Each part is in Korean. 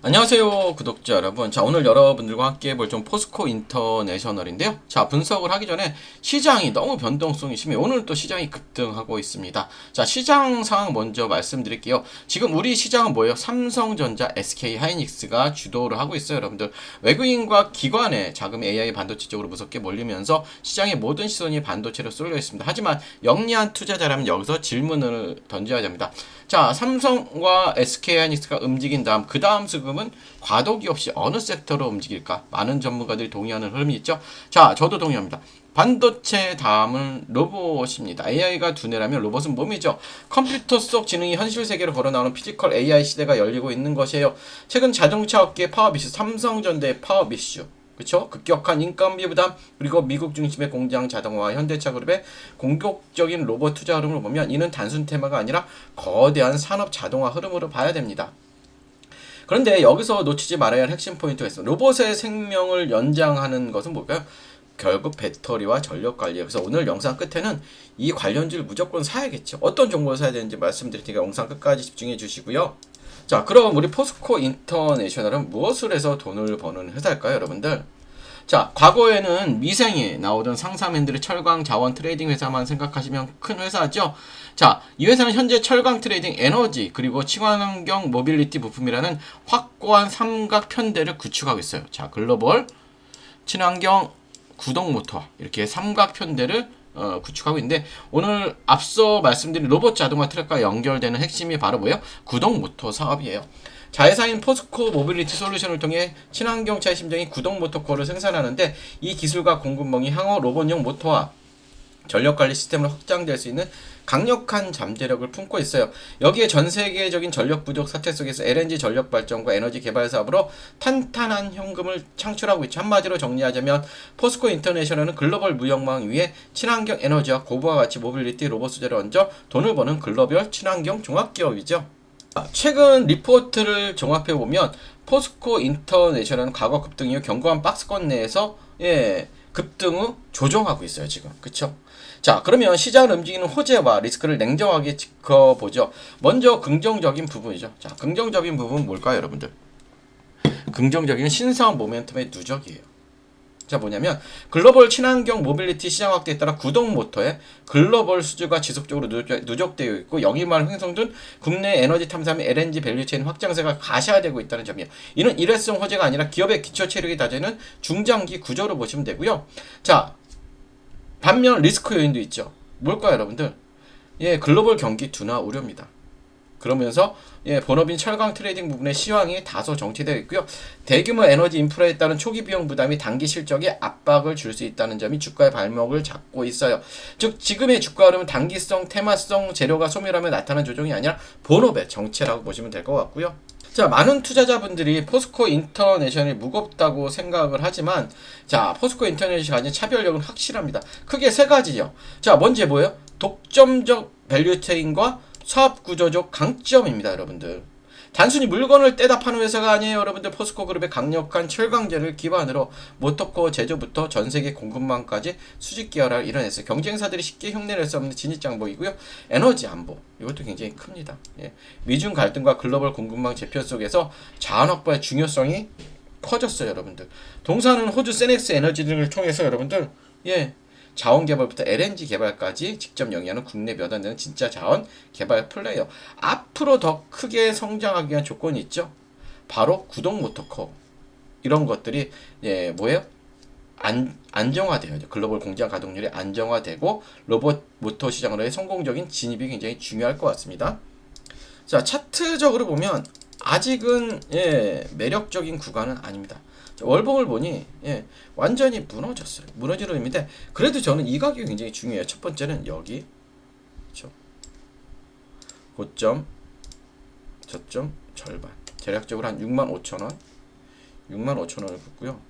안녕하세요 구독자 여러분. 자, 오늘 여러분들과 함께 볼 좀 포스코 인터내셔널인데요. 자, 분석을 하기 전에 시장이 너무 변동성이 심해. 오늘 또 시장이 급등하고 있습니다. 자, 시장 상황 먼저 말씀드릴게요. 지금 우리 시장은 뭐예요? 삼성전자, SK하이닉스가 주도를 하고 있어요. 여러분들, 외국인과 기관의 자금 AI 반도체 쪽으로 무섭게 몰리면서 시장의 모든 시선이 반도체로 쏠려 있습니다. 하지만 영리한 투자자라면 여기서 질문을 던져야 됩니다. 자, 삼성과 SK하이닉스가 움직인 다음 그 다음 수급은 과도기 없이 어느 섹터로 움직일까? 많은 전문가들이 동의하는 흐름이 있죠. 자, 저도 동의합니다. 반도체 다음은 로봇입니다. AI가 두뇌라면 로봇은 몸이죠. 컴퓨터 속 지능이 현실 세계로 걸어나오는 피지컬 AI 시대가 열리고 있는 것이에요. 최근 자동차 업계의 파업 이슈, 삼성전자의 파업 이슈, 그쵸? 급격한 인건비 부담, 그리고 미국 중심의 공장 자동화, 현대차 그룹의 공격적인 로봇 투자 흐름을 보면 이는 단순 테마가 아니라 거대한 산업 자동화 흐름으로 봐야 됩니다. 그런데 여기서 놓치지 말아야 할 핵심 포인트가 있습니다. 로봇의 생명을 연장하는 것은 뭘까요? 결국 배터리와 전력 관리. 그래서 오늘 영상 끝에는 이 관련주를 무조건 사야겠죠. 어떤 종목을 사야 되는지 말씀드릴 테니까 영상 끝까지 집중해 주시고요. 자, 그럼 우리 포스코 인터내셔널은 무엇을 해서 돈을 버는 회사일까요, 여러분들? 자, 과거에는 미생에 나오던 상사맨들의 철강 자원 트레이딩 회사만 생각하시면 큰 회사죠. 자, 이 회사는 현재 철강 트레이딩, 에너지, 그리고 친환경 모빌리티 부품이라는 확고한 삼각 편대를 구축하고 있어요. 자, 글로벌, 친환경, 구동 모터, 이렇게 삼각 편대를 구축하고 있는데, 오늘 앞서 말씀드린 로봇 자동화 트랙과 연결되는 핵심이 바로 뭐예요? 구동 모터 사업이에요. 자회사인 포스코 모빌리티 솔루션을 통해 친환경차의 심장인 구동 모터코어를 생산하는데, 이 기술과 공급망이 향후 로봇용 모터와 전력관리 시스템으로 확장될 수 있는 강력한 잠재력을 품고 있어요. 여기에 전 세계적인 전력 부족 사태 속에서 LNG 전력 발전과 에너지 개발 사업으로 탄탄한 현금을 창출하고 있죠. 한마디로 정리하자면 포스코 인터내셔널은 글로벌 무역망 위에 친환경 에너지와 고부가 가치 모빌리티 로봇 소재를 얹어 돈을 버는 글로벌 친환경 종합기업이죠. 최근 리포트를 종합해보면 포스코 인터내셔널은 과거 급등 이후 견고한 박스권 내에서 급등 후 조정하고 있어요 지금. 그쵸? 자, 그러면 시장을 움직이는 호재와 리스크를 냉정하게 짚어보죠. 먼저 긍정적인 부분이죠. 자, 긍정적인 부분은 뭘까요, 여러분들? 긍정적인 신사업 모멘텀의 누적이에요. 자, 뭐냐면 글로벌 친환경 모빌리티 시장 확대에 따라 구동 모터의 글로벌 수주가 지속적으로 누적되어 있고, 여기만 횡성된 국내 에너지 탐사 및 LNG 밸류체인 확장세가 가시화되고 있다는 점이에요. 이는 일회성 호재가 아니라 기업의 기초 체력이 다지는 중장기 구조로 보시면 되고요. 자, 반면 리스크 요인도 있죠. 뭘까요, 여러분들? 글로벌 경기 둔화 우려입니다. 그러면서 본업인 철강 트레이딩 부분의 시황이 다소 정체되어 있고요. 대규모 에너지 인프라에 따른 초기 비용 부담이 단기 실적에 압박을 줄 수 있다는 점이 주가의 발목을 잡고 있어요. 즉, 지금의 주가 흐름은 단기성, 테마성 재료가 소멸하며 나타난 조정이 아니라 본업의 정체라고 보시면 될 것 같고요. 자, 많은 투자자분들이 포스코 인터내셔널이 무겁다고 생각을 하지만, 자, 포스코 인터내셔널이 가진 차별력은 확실합니다. 크게 세 가지죠. 자, 먼저 뭐예요? 독점적 밸류체인과 사업 구조적 강점입니다, 여러분들. 단순히 물건을 떼다 파는 회사가 아니에요, 여러분들. 포스코 그룹의 강력한 철강제를 기반으로 모터코어 제조부터 전 세계 공급망까지 수직 계열화를 이뤄냈어요. 경쟁사들이 쉽게 흉내낼 수 없는 진입장벽이고요. 에너지 안보, 이것도 굉장히 큽니다. 미중 갈등과 글로벌 공급망 재편 속에서 자원 확보의 중요성이 커졌어요, 여러분들. 동사는 호주 세넥스 에너지 등을 통해서 여러분들 자원 개발부터 LNG 개발까지 직접 영위하는 국내 몇 안 되는 진짜 자원 개발 플레이어. 앞으로 더 크게 성장하기 위한 조건이 있죠. 바로 구동 모터커. 이런 것들이 뭐예요? 안정화돼요. 글로벌 공장 가동률이 안정화되고 로봇 모터 시장으로의 성공적인 진입이 굉장히 중요할 것 같습니다. 자, 차트적으로 보면 아직은 매력적인 구간은 아닙니다. 월봉을 보니 완전히 무너졌어요. 무너지는 의미인데, 그래도 저는 이 가격이 굉장히 중요해요. 첫 번째는 여기, 그렇죠? 고점, 저점, 절반. 대략적으로 한 65,000원, 65,000원을 긋고요.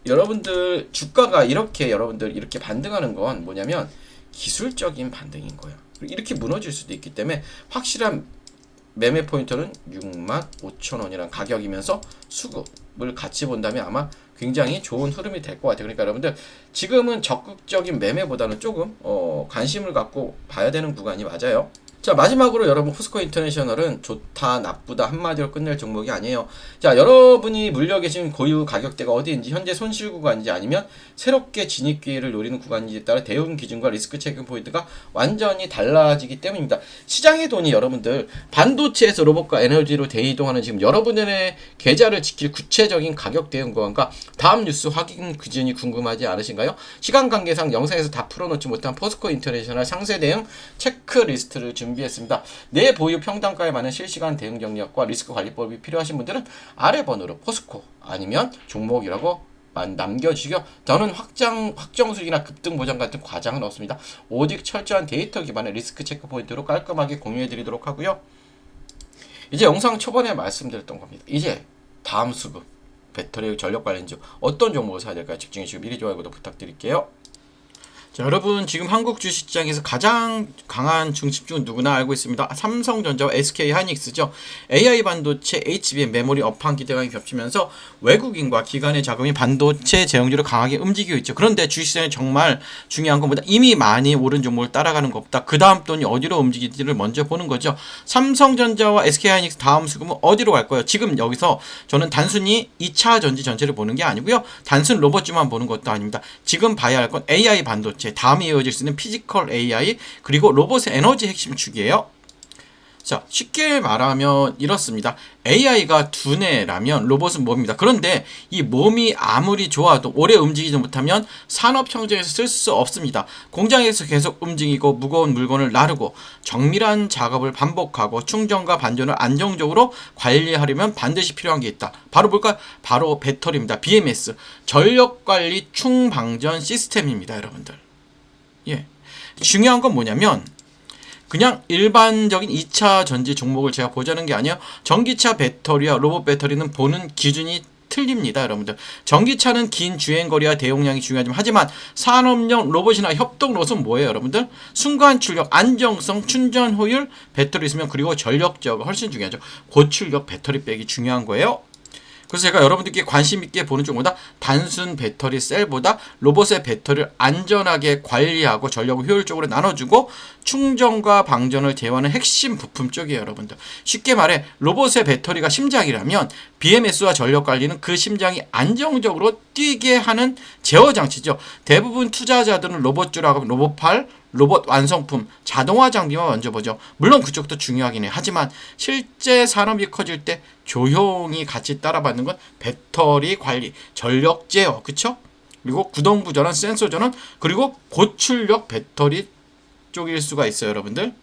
여러분들 주가가 여러분들 이렇게 반등하는 건 뭐냐면 기술적인 반등인 거예요. 이렇게 무너질 수도 있기 때문에 확실한 매매 포인트는 65,000원이라는 가격이면서 수급을 같이 본다면 아마 굉장히 좋은 흐름이 될 것 같아요. 그러니까 여러분들 지금은 적극적인 매매보다는 조금 관심을 갖고 봐야 되는 구간이 맞아요. 자, 마지막으로 여러분, 포스코 인터내셔널은 좋다, 나쁘다 한마디로 끝낼 종목이 아니에요. 자, 여러분이 물려 계신 고유 가격대가 어디인지, 현재 손실 구간인지 아니면 새롭게 진입 기회를 노리는 구간인지에 따라 대응 기준과 리스크 체크 포인트가 완전히 달라지기 때문입니다. 시장의 돈이 여러분들 반도체에서 로봇과 에너지로 대이동하는 지금 여러분들의 계좌를 지킬 구체적인 가격 대응 구간과 다음 뉴스 확인 기준이 궁금하지 않으신가요? 시간 관계상 영상에서 다 풀어놓지 못한 포스코 인터내셔널 상세 대응 체크리스트를 준비했습니다. 내 보유 평단가에 맞는 실시간 대응 경력과 리스크 관리법이 필요하신 분들은 아래 번호로 포스코 아니면 종목이라고 남겨주시고요. 저는 확정수익이나 급등 보장 같은 과장은 없습니다. 오직 철저한 데이터 기반의 리스크 체크 포인트로 깔끔하게 공유해드리도록 하고요. 이제 영상 초반에 말씀드렸던 겁니다. 이제 다음 수급 배터리 전력 관련주 어떤 종목을 사야 될까요? 집중해주시고 미리 좋아요 구독 부탁드릴게요. 자, 여러분 지금 한국 주식시장에서 가장 강한 중심주는 누구나 알고 있습니다. 삼성전자와 SK하이닉스죠. AI 반도체, HBM, 메모리 업황 기대감이 겹치면서 외국인과 기관의 자금이 반도체 제형주를 강하게 움직이고 있죠. 그런데 주식시장에 정말 중요한 것보다 이미 많이 오른 종목을 따라가는 것보다 그 다음 돈이 어디로 움직일지를 먼저 보는 거죠. 삼성전자와 SK하이닉스 다음 수급은 어디로 갈 거예요? 지금 여기서 저는 단순히 2차 전지 전체를 보는 게 아니고요. 단순 로봇주만 보는 것도 아닙니다. 지금 봐야 할 건 AI 반도체, 다음에 이어질 수 있는 피지컬 AI, 그리고 로봇의 에너지 핵심 축이에요. 자, 쉽게 말하면 이렇습니다. AI가 두뇌라면 로봇은 몸입니다. 그런데 이 몸이 아무리 좋아도 오래 움직이지 못하면 산업 현장에서 쓸 수 없습니다. 공장에서 계속 움직이고 무거운 물건을 나르고 정밀한 작업을 반복하고 충전과 반전을 안정적으로 관리하려면 반드시 필요한 게 있다. 바로 뭘까요? 바로 배터리입니다. BMS, 전력관리 충방전 시스템입니다. 여러분들. 예. 중요한 건 뭐냐면 그냥 일반적인 2차 전지 종목을 제가 보자는 게 아니에요. 전기차 배터리와 로봇 배터리는 보는 기준이 틀립니다. 여러분들. 전기차는 긴 주행거리와 대용량이 중요하지만 하지만 산업용 로봇이나 협동 로봇은 뭐예요? 여러분들. 순간 출력, 안정성, 충전 효율, 배터리 있으면 그리고 전력 제어가 훨씬 중요하죠. 고출력 배터리 백이 중요한 거예요. 그래서 제가 여러분들께 관심 있게 보는 쪽보다 단순 배터리 셀보다 로봇의 배터리를 안전하게 관리하고 전력을 효율적으로 나눠주고 충전과 방전을 제어하는 핵심 부품 쪽이에요. 여러분들. 쉽게 말해 로봇의 배터리가 심장이라면 BMS와 전력 관리는 그 심장이 안정적으로 뛰게 하는 제어 장치죠. 대부분 투자자들은 로봇주라고 하면 로봇팔, 로봇 완성품, 자동화 장비만 먼저 보죠. 물론 그쪽도 중요하긴 해요. 하지만 실제 산업이 커질 때 조용히 같이 따라받는 건 배터리 관리, 전력 제어, 그쵸? 그리고 구동부 전환, 센서 전환, 그리고 고출력 배터리 쪽일 수가 있어요, 여러분들.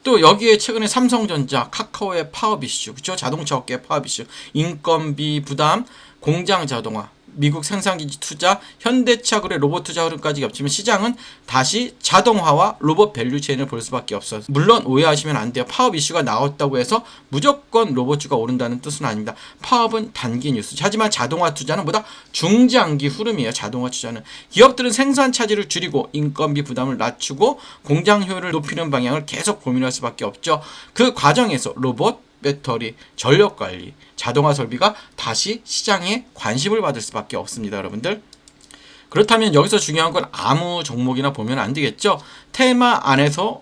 또 여기에 최근에 삼성전자, 카카오의 파업 이슈, 그쵸? 자동차 업계의 파업 이슈, 인건비 부담, 공장 자동화, 미국 생산기지 투자, 현대차 그래 로봇 투자 흐름까지 겹치면 시장은 다시 자동화와 로봇 밸류체인을 볼 수밖에 없어요. 물론 오해하시면 안 돼요. 파업 이슈가 나왔다고 해서 무조건 로봇주가 오른다는 뜻은 아닙니다. 파업은 단기 뉴스. 하지만 자동화 투자는 보다 중장기 흐름이에요. 자동화 투자는. 기업들은 생산 차질을 줄이고 인건비 부담을 낮추고 공장 효율을 높이는 방향을 계속 고민할 수밖에 없죠. 그 과정에서 로봇, 배터리, 전력관리, 자동화 설비가 다시 시장에 관심을 받을 수밖에 없습니다. 여러분들. 그렇다면 여기서 중요한 건 아무 종목이나 보면 안 되겠죠. 테마 안에서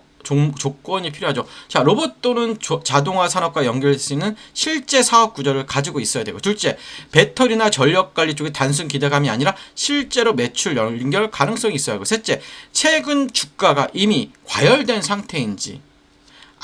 조건이 필요하죠. 자, 로봇 또는 자동화 산업과 연결될 수 있는 실제 사업 구조를 가지고 있어야 되고, 둘째, 배터리나 전력 관리 쪽에 단순 기대감이 아니라 실제로 매출 연결 가능성이 있어야 하고, 셋째, 최근 주가가 이미 과열된 상태인지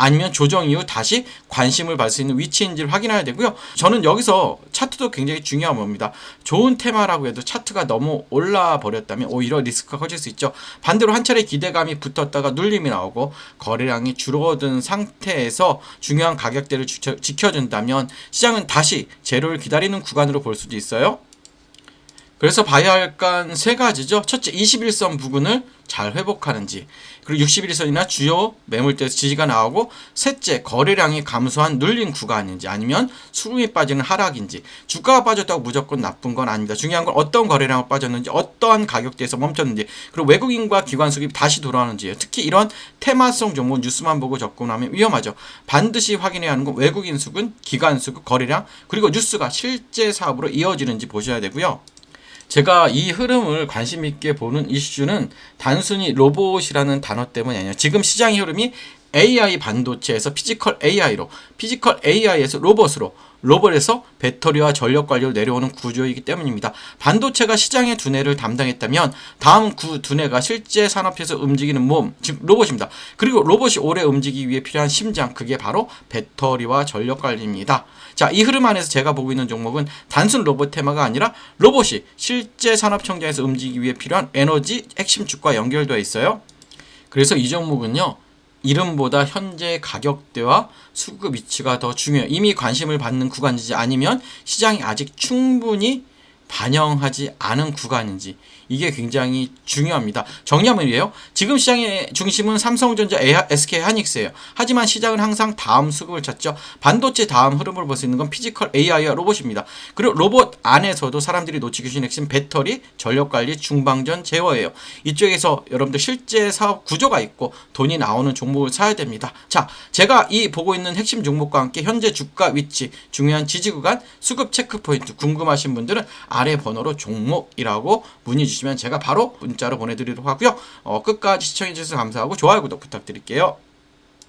아니면 조정 이후 다시 관심을 받을 수 있는 위치인지를 확인해야 되고요. 저는 여기서 차트도 굉장히 중요한 겁니다. 좋은 테마라고 해도 차트가 너무 올라 버렸다면 오히려 리스크가 커질 수 있죠. 반대로 한 차례 기대감이 붙었다가 눌림이 나오고 거래량이 줄어든 상태에서 중요한 가격대를 지켜준다면 시장은 다시 제로를 기다리는 구간으로 볼 수도 있어요. 그래서 봐야 할 건 세 가지죠. 첫째, 21선 부근을 잘 회복하는지, 그리고 61선이나 주요 매물대에서 지지가 나오고, 셋째, 거래량이 감소한 눌린 구간인지 아니면 수급이 빠지는 하락인지. 주가가 빠졌다고 무조건 나쁜 건 아닙니다. 중요한 건 어떤 거래량이 빠졌는지, 어떠한 가격대에서 멈췄는지, 그리고 외국인과 기관 수급이 다시 돌아오는지예요. 특히 이런 테마성 종목 뉴스만 보고 접근하면 위험하죠. 반드시 확인해야 하는 건 외국인 수급, 기관 수급, 거래량, 그리고 뉴스가 실제 사업으로 이어지는지 보셔야 되고요. 제가 이 흐름을 관심 있게 보는 이슈는 단순히 로봇이라는 단어 때문이 아니에요. 지금 시장의 흐름이 AI 반도체에서 피지컬 AI로, 피지컬 AI에서 로봇으로, 로봇에서 배터리와 전력 관리로 내려오는 구조이기 때문입니다. 반도체가 시장의 두뇌를 담당했다면 다음 그 두뇌가 실제 산업에서 움직이는 몸, 즉 로봇입니다. 그리고 로봇이 오래 움직이기 위해 필요한 심장, 그게 바로 배터리와 전력 관리입니다. 자, 이 흐름 안에서 제가 보고 있는 종목은 단순 로봇 테마가 아니라 로봇이 실제 산업 청정에서 움직이기 위해 필요한 에너지 핵심 축과 연결되어 있어요. 그래서 이 종목은요, 이름보다 현재 가격대와 수급 위치가 더 중요해요. 이미 관심을 받는 구간인지 아니면 시장이 아직 충분히 반영하지 않은 구간인지, 이게 굉장히 중요합니다. 정리하면 이래요. 지금 시장의 중심은 삼성전자, SK하이닉스예요. 하지만 시장은 항상 다음 수급을 찾죠. 반도체 다음 흐름을 볼 수 있는 건 피지컬 AI와 로봇입니다. 그리고 로봇 안에서도 사람들이 놓치기 쉬운 핵심 배터리, 전력관리, 중방전, 제어예요. 이쪽에서 여러분들 실제 사업 구조가 있고 돈이 나오는 종목을 사야 됩니다. 자, 제가 이 보고 있는 핵심 종목과 함께 현재 주가 위치, 중요한 지지 구간, 수급 체크 포인트 궁금하신 분들은 아래 번호로 종목이라고 문의 주시면 제가 바로 문자로 보내드리도록 하고요. 끝까지 시청해주셔서 감사하고 좋아요, 구독 부탁드릴게요.